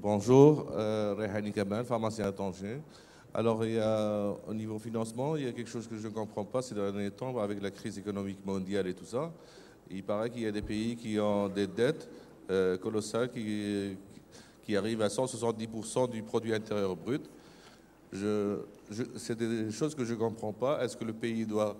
Bonjour, Rehani Kamal, pharmacien à Tanger. Alors, au niveau financement, il y a quelque chose que je ne comprends pas ces derniers temps avec la crise économique mondiale et tout ça. Il paraît qu'il y a des pays qui ont des dettes colossales qui arrivent à 170% du produit intérieur brut. C'est des choses que je ne comprends pas. Est-ce que le pays doit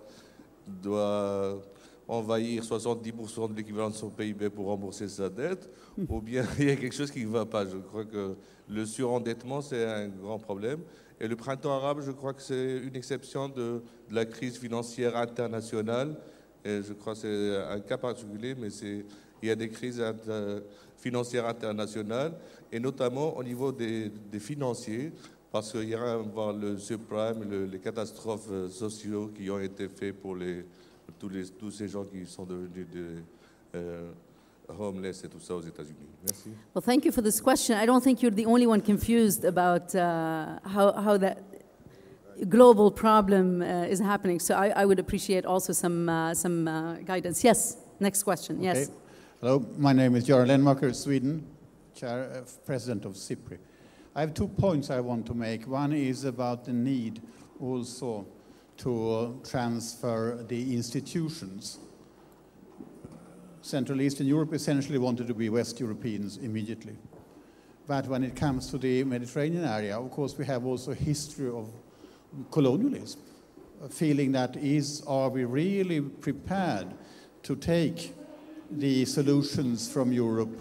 envahir 70% de l'équivalent de son PIB pour rembourser sa dette, ou bien il y a quelque chose qui ne va pas? Je crois que le surendettement, c'est un grand problème. Et le printemps arabe, je crois que c'est une exception de la crise financière internationale. Et je crois que c'est un cas particulier, mais il y a des crises financières internationales, et notamment au niveau des financiers, parce qu'il y a le subprime, les catastrophes sociales qui ont été faites pour tous ces gens qui sont devenus homeless et tout ça aux États-Unis. Merci. Well, thank you for this question. I don't think you're the only one confused about how that global problem is happening. So I would appreciate also some guidance. Yes, next question. Okay. Yes. Hello, my name is Göran Lennmarker, Sweden, President of CIPRI. I have 2 points I want to make. One is about the need also to transfer the institutions. Central Eastern Europe essentially wanted to be West Europeans immediately. But when it comes to the Mediterranean area, of course, we have also a history of colonialism, a feeling that are we really prepared to take the solutions from Europe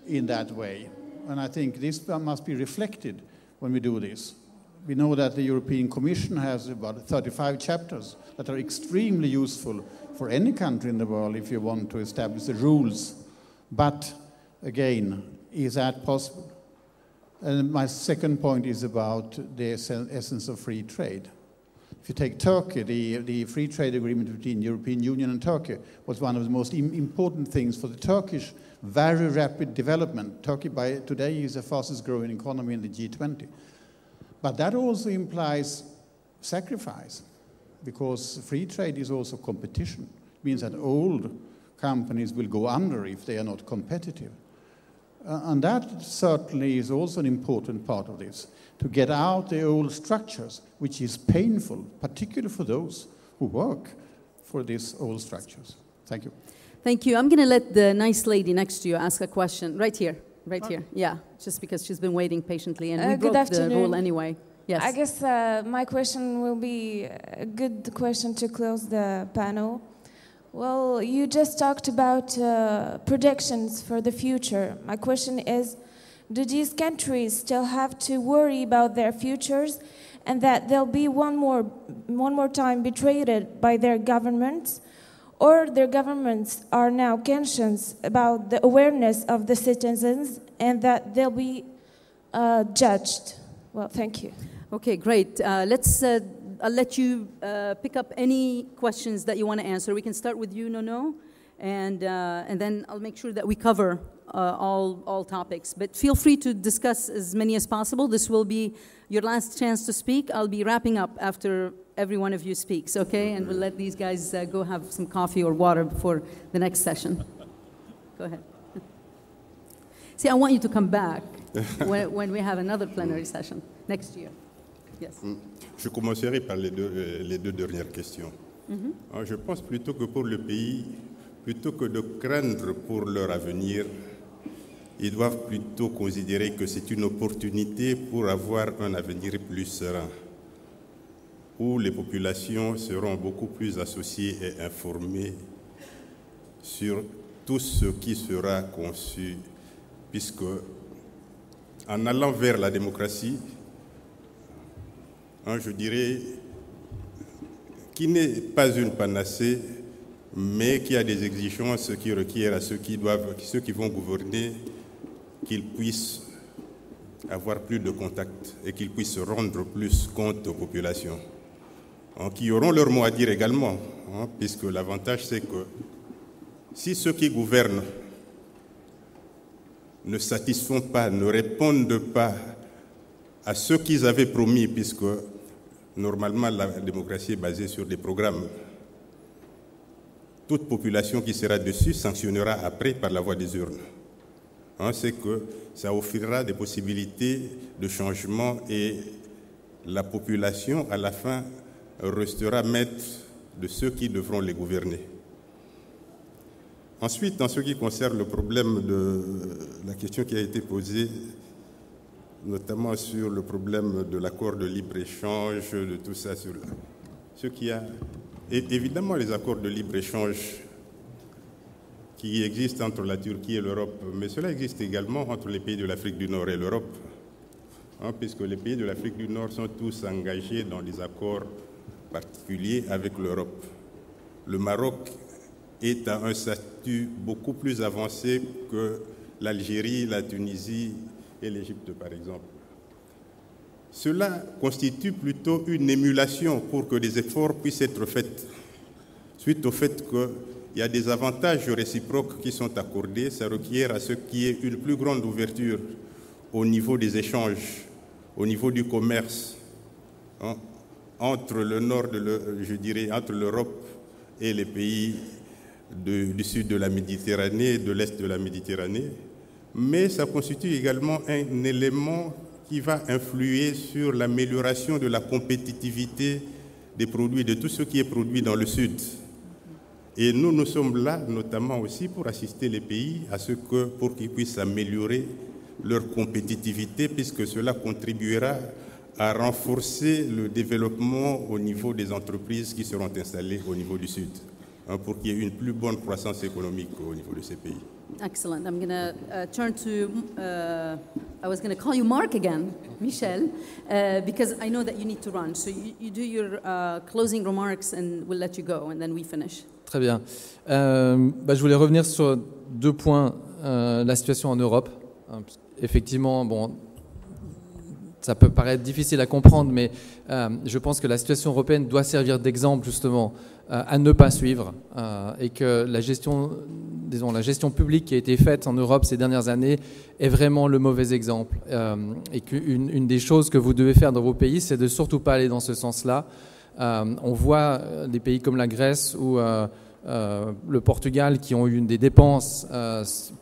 in that way? And I think this must be reflected when we do this. We know that the European Commission has about 35 chapters that are extremely useful for any country in the world if you want to establish the rules. But again, is that possible? And my second point is about the essence of free trade. If you take Turkey, the free trade agreement between the European Union and Turkey was one of the most important things for the Turkish very rapid development. Turkey by today is the fastest growing economy in the G20. But that also implies sacrifice, because free trade is also competition. It means that old companies will go under if they are not competitive. And that certainly is also an important part of this, to get out the old structures, which is painful, particularly for those who work for these old structures. Thank you. Thank you. I'm going to let the nice lady next to you ask a question. Right here. Right here. Yeah, just because she's been waiting patiently, and we broke the rule anyway. Yes. I guess my question will be a good question to close the panel. Well, you just talked about predictions for the future. My question is, do these countries still have to worry about their futures, and that they'll be one more time betrayed by their governments? Or their governments are now conscious about the awareness of the citizens and that they'll be judged? Well, thank you. Okay, great. I'll let you pick up any questions that you want to answer. We can start with you, Nono, and then I'll make sure that we cover all topics. But feel free to discuss as many as possible. This will be your last chance to speak. I'll be wrapping up after every one of you speaks, okay? And we'll let these guys go have some coffee or water before the next session. Go ahead. See, I want you to come back when we have another plenary session next year. Yes. Je commencerai par les deux dernières questions. Je pense plutôt que pour le pays, plutôt que de craindre pour leur avenir, ils doivent plutôt considérer que c'est une opportunité pour avoir un avenir plus serein, où les populations seront beaucoup plus associées et informées sur tout ce qui sera conçu, puisque en allant vers la démocratie, je dirais, qui n'est pas une panacée, mais qui a des exigences qui requièrent à ceux qui vont gouverner, qu'ils puissent avoir plus de contacts et qu'ils puissent rendre plus compte aux populations, qui auront leur mot à dire également, puisque l'avantage c'est que si ceux qui gouvernent ne satisfont pas, ne répondent pas à ce qu'ils avaient promis, puisque normalement la démocratie est basée sur des programmes, toute population qui sera dessus sanctionnera après par la voie des urnes. c'est que ça offrira des possibilités de changement et la population, à la fin, restera maître de ceux qui devront les gouverner. Ensuite, en ce qui concerne le problème de la question qui a été posée, notamment sur le problème de l'accord de libre-échange, de tout ça, sur ce qui a... Et évidemment, les accords de libre-échange qui existent entre la Turquie et l'Europe, mais cela existe également entre les pays de l'Afrique du Nord et l'Europe, puisque les pays de l'Afrique du Nord sont tous engagés dans des accords particuliers avec l'Europe. Le Maroc est à un statut beaucoup plus avancé que l'Algérie, la Tunisie et l'Égypte, par exemple. Cela constitue plutôt une émulation pour que des efforts puissent être faits, suite au fait qu'il y a des avantages réciproques qui sont accordés. Ça requiert à ce qu'il y ait une plus grande ouverture au niveau des échanges, au niveau du commerce, entre le nord, entre l'Europe et les pays du sud de la Méditerranée et de l'est de la Méditerranée. Mais ça constitue également un élément qui va influer sur l'amélioration de la compétitivité des produits, de tout ce qui est produit dans le Sud. Et nous sommes là notamment aussi pour assister les pays à ce que, pour qu'ils puissent améliorer leur compétitivité, puisque cela contribuera à renforcer le développement au niveau des entreprises qui seront installées au niveau du Sud, pour qu'il y ait une plus bonne croissance économique au niveau de ces pays. Excellent. I'm going to turn to, I was going to call you Mark again, Michel, because I know that you need to run. So you do your closing remarks and we'll let you go and then we finish. Très bien. Je voulais revenir sur 2 points. La situation en Europe. Effectivement, bon, ça peut paraître difficile à comprendre, mais je pense que la situation européenne doit servir d'exemple justement à ne pas suivre et que la gestion publique qui a été faite en Europe ces dernières années est vraiment le mauvais exemple. Et qu'une des choses que vous devez faire dans vos pays, c'est de surtout pas aller dans ce sens-là. On voit des pays comme la Grèce ou le Portugal qui ont eu des dépenses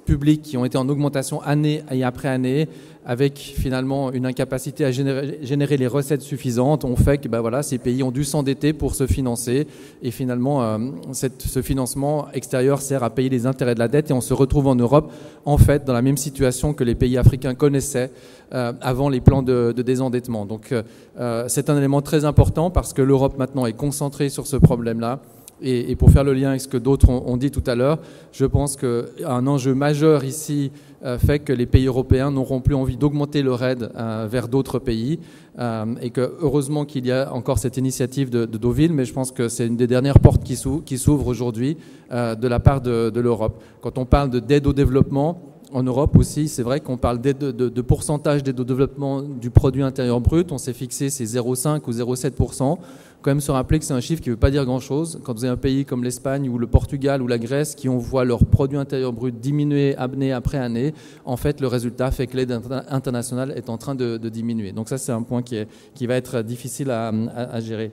publiques qui ont été en augmentation année et après année, avec finalement une incapacité à générer les recettes suffisantes, ont fait que ces pays ont dû s'endetter pour se financer. Et finalement, ce financement extérieur sert à payer les intérêts de la dette. Et on se retrouve en Europe, en fait, dans la même situation que les pays africains connaissaient avant les plans de désendettement. Donc, c'est un élément très important parce que l'Europe maintenant est concentrée sur ce problème-là. Et pour faire le lien avec ce que d'autres ont dit tout à l'heure, je pense qu'un enjeu majeur ici fait que les pays européens n'auront plus envie d'augmenter leur aide vers d'autres pays et que heureusement qu'il y a encore cette initiative de Deauville, mais je pense que c'est une des dernières portes qui s'ouvre aujourd'hui de la part de l'Europe. Quand on parle d'aide au développement, en Europe aussi, c'est vrai qu'on parle de pourcentage d'aide au développement du produit intérieur brut. On s'est fixé, c'est 0,5 ou 0,7%. Quand même se rappeler que c'est un chiffre qui ne veut pas dire grand-chose. Quand vous avez un pays comme l'Espagne ou le Portugal ou la Grèce qui on voit leur produit intérieur brut diminuer année après année, en fait, le résultat fait que l'aide internationale est en train de diminuer. Donc ça, c'est un point qui va être difficile à gérer.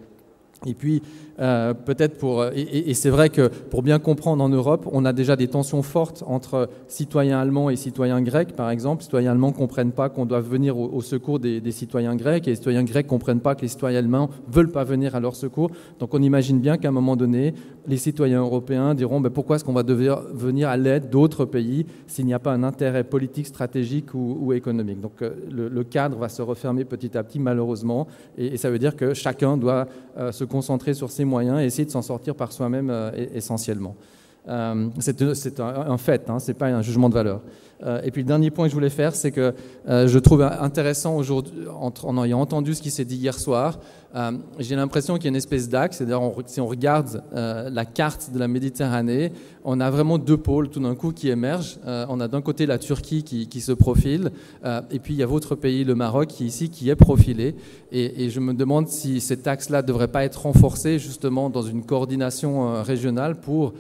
Et puis, peut-être et c'est vrai que pour bien comprendre en Europe, on a déjà des tensions fortes entre citoyens allemands et citoyens grecs, par exemple. Les citoyens allemands ne comprennent pas qu'on doit venir au secours des citoyens grecs et les citoyens grecs ne comprennent pas que les citoyens allemands ne veulent pas venir à leur secours. Donc on imagine bien qu'à un moment donné, les citoyens européens diront pourquoi est-ce qu'on va devoir venir à l'aide d'autres pays s'il n'y a pas un intérêt politique, stratégique ou économique. Donc le cadre va se refermer petit à petit, malheureusement, et ça veut dire que chacun doit se concentrer sur ses moyens et essayer de s'en sortir par soi-même essentiellement. C'est un fait, ce n'est pas un jugement de valeur. Et puis le dernier point que je voulais faire, c'est que je trouve intéressant aujourd'hui, en ayant entendu ce qui s'est dit hier soir, j'ai l'impression qu'il y a une espèce d'axe. C'est-à-dire, si on regarde la carte de la Méditerranée, on a vraiment 2 pôles tout d'un coup qui émergent. On a d'un côté la Turquie qui se profile, et puis il y a votre pays, le Maroc, qui est profilé. Et je me demande si cet axe-là ne devrait pas être renforcé justement dans une coordination régionale pour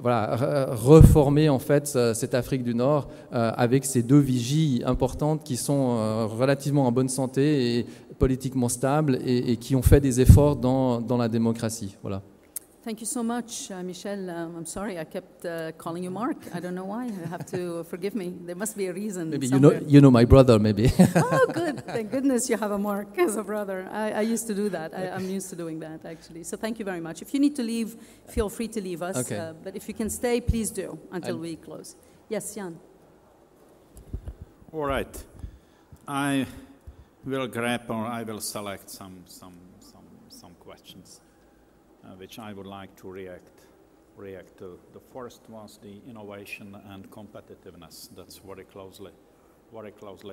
reformer en fait cette Afrique du Nord avec ces 2 vigies importantes qui sont relativement en bonne santé et politiquement stables et qui ont fait des efforts dans la démocratie. Voilà. Thank you so much, Michel. I'm sorry I kept calling you Mark. I don't know why. You have to forgive me. There must be a reason. Maybe somewhere. you know my brother, maybe. Oh, good. Thank goodness you have a Mark as a brother. I used to do that. I'm used to doing that, actually. So thank you very much. If you need to leave, feel free to leave us. Okay. But if you can stay, please do until we close. Yes, Jan. All right. I will grab or I will select some questions which I would like to react to. The first was the innovation and competitiveness. That's very closely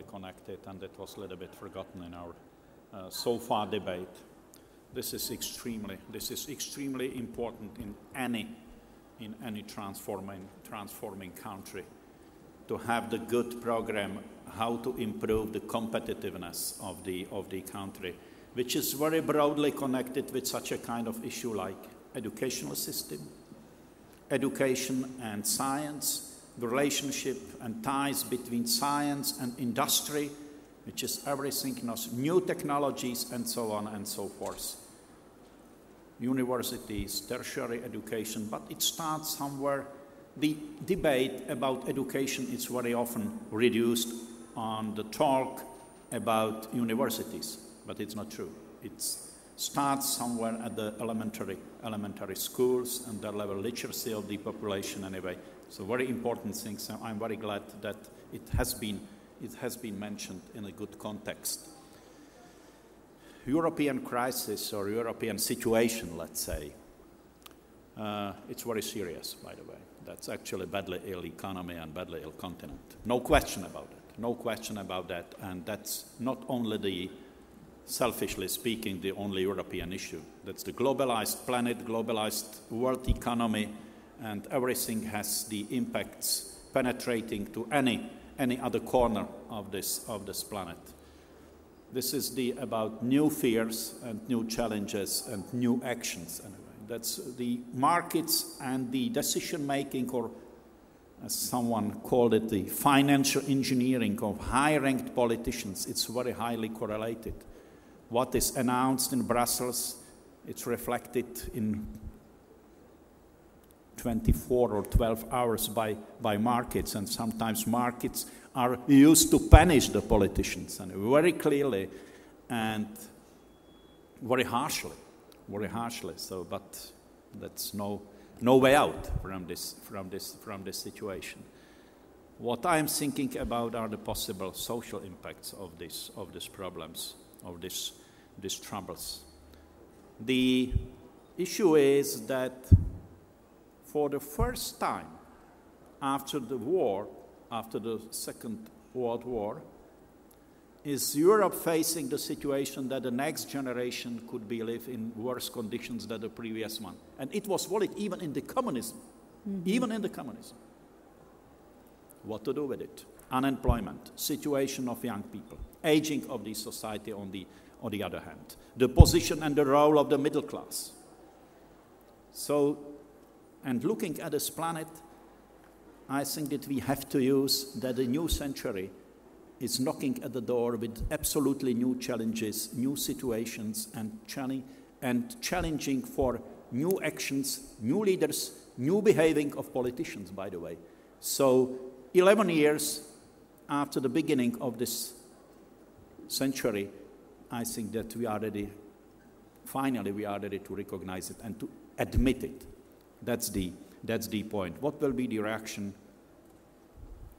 connected, and it was a little bit forgotten in our so far debate. This is extremely important in any transforming country, to have the good program how to improve the competitiveness of the country, which is very broadly connected with such a kind of issue like educational system, education and science, the relationship and ties between science and industry, which is everything, new technologies and so on and so forth. Universities, tertiary education, but it starts somewhere. The debate about education is very often reduced on the talk about universities, but it's not true. It starts somewhere at the elementary schools and the level literacy of the population anyway. So very important things. I'm very glad that it has been mentioned in a good context. European crisis or European situation, let's say, it's very serious, by the way. That's actually badly ill economy and badly ill continent. No question about it. No question about that. And that's not only selfishly speaking, the only European issue. That's the globalized planet, globalized world economy, and everything has the impacts penetrating to any other corner of this planet. This is about new fears and new challenges and new actions. Anyway, that's the markets and the decision-making, or as someone called it, the financial engineering of high-ranked politicians. It's very highly correlated. What is announced in Brussels, it's reflected in 24 or 12 hours by markets, and sometimes markets are used to punish the politicians, and very clearly and very harshly. So, but that's no way out from this situation. What I'm thinking about are the possible social impacts of these problems, of these troubles. The issue is that for the first time after the war, after the Second World War, is Europe facing the situation that the next generation could live in worse conditions than the previous one. And it was valid even in the communism. Mm-hmm. Even in the communism. What to do with it? Unemployment, situation of young people, aging of the society on the other hand, the position and the role of the middle class. So, and looking at this planet, I think that we have to use that the new century is knocking at the door with absolutely new challenges, new situations, and challenging for new actions, new leaders, new behaving of politicians, by the way. So 11 years after the beginning of this century, I think that finally we are ready to recognize it and to admit it. That's the point. What will be the reaction?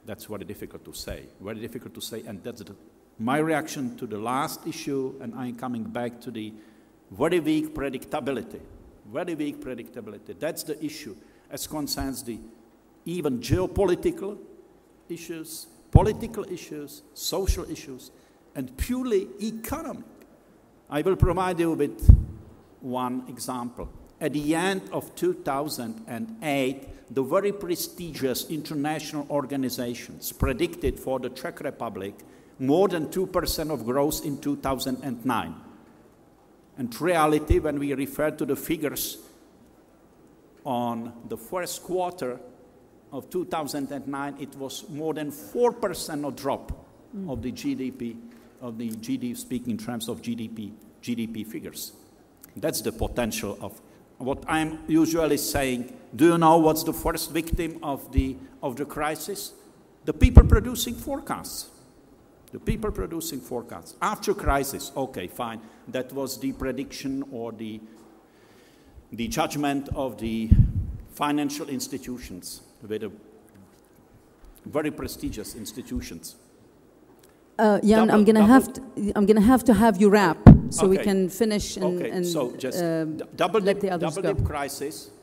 That's very difficult to say. Very difficult to say, and that's my reaction to the last issue, and I'm coming back to the very weak predictability. Very weak predictability. That's the issue as concerns the even geopolitical issues, political issues, social issues, and purely economic. I will provide you with one example. At the end of 2008, the very prestigious international organizations predicted for the Czech Republic more than 2% of growth in 2009. And reality, when we refer to the figures on the first quarter of 2009, it was more than 4% of drop of the GDP, speaking in terms of GDP figures. That's the potential of what I'm usually saying, do you know what's the first victim of the crisis? The people producing forecasts. The people producing forecasts. After crisis, okay, fine. That was the prediction or the judgment of the financial institutions, with very prestigious institutions. Jan, I'm gonna have to have you wrap so we can finish and so just let the others go.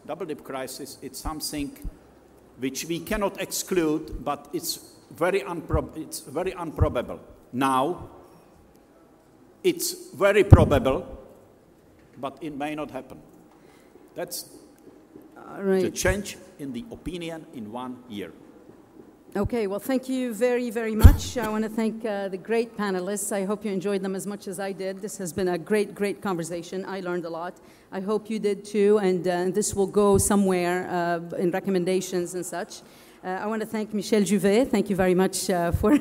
Double dip crisis. It's something which we cannot exclude, but it's very improbable. Now, it's very probable, but it may not happen. That's the change in the opinion in 1 year. Okay, well, thank you very, very much. I want to thank the great panelists. I hope you enjoyed them as much as I did. This has been a great, great conversation. I learned a lot. I hope you did too, and this will go somewhere in recommendations and such. I want to thank Michel Juvet. Thank you very much for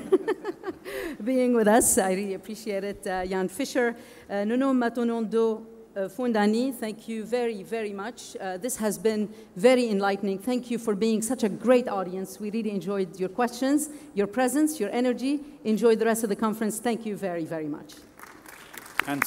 being with us. I really appreciate it. Jan Fischer, Nuno Matonondo Fundani, thank you very, very much. This has been very enlightening. Thank you for being such a great audience. We really enjoyed your questions, your presence, your energy. Enjoy the rest of the conference. Thank you very, very much. And